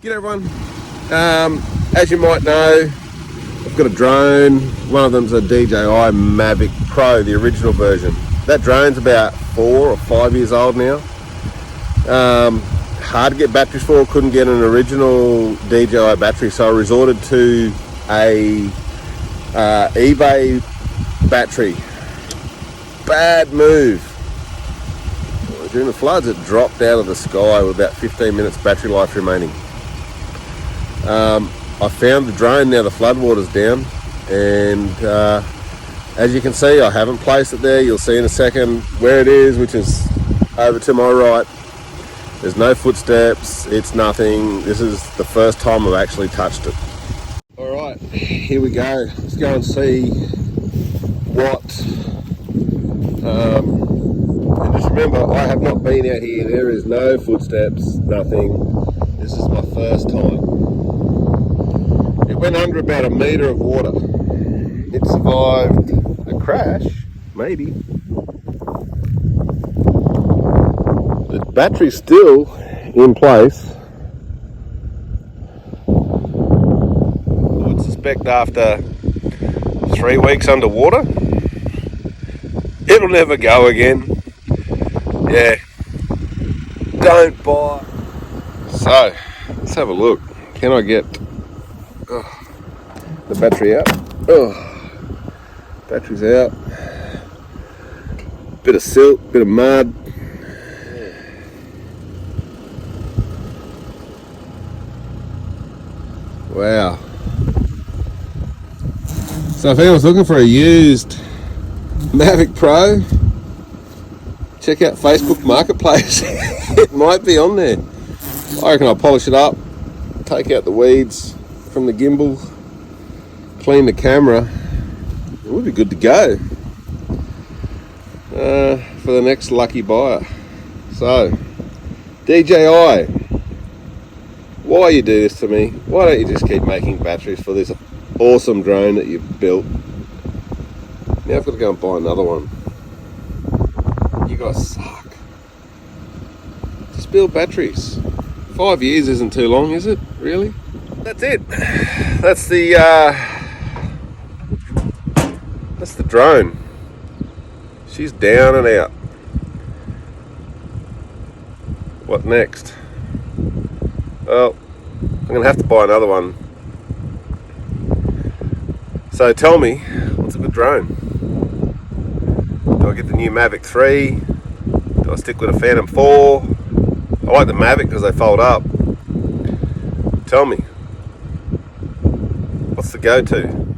G'day everyone. As you might know, I've got a drone. One of them's a Dji Mavic Pro, the original version. That drone's about 4 or 5 years old now. Hard to get batteries for, couldn't get an original Dji battery, so I resorted to a eBay battery. Bad move. During the floods it dropped out of the sky with about 15 minutes battery life remaining. I found the drone now the floodwater's down, and as you can see, I haven't placed it there. You'll see in a second where it is, which is over to my right. There's no footsteps, it's nothing. This is the first time I've actually touched it. Alright, here we go. Let's go and see what and just remember, I have not been out here. There is no footsteps, nothing. This is my first time. It went under about a metre of water. It survived a crash, maybe. The battery's still in place. I would suspect after 3 weeks underwater, it'll never go again. Yeah, don't buy. So, let's have a look. Can I get the battery out? Battery's out. Bit of silt, bit of mud. Wow. So if anyone's looking for a used Mavic Pro, check out Facebook Marketplace. It might be on there. I reckon I'll polish it up, take out the weeds from the gimbal, clean the camera. It would be good to go for the next lucky buyer. So, DJI, why you do this to me? Why don't you just keep making batteries for this awesome drone that you've built? Now I've got to go and buy another one. You guys suck. Just build batteries. 5 years isn't too long, is it? Really? That's it. That's the drone. She's down and out. What next? Well, I'm gonna have to buy another one. So tell me, what's a good drone? Do I get the new Mavic 3? Do I stick with a Phantom 4? I like the Mavic because they fold up. Tell me, what's the go-to?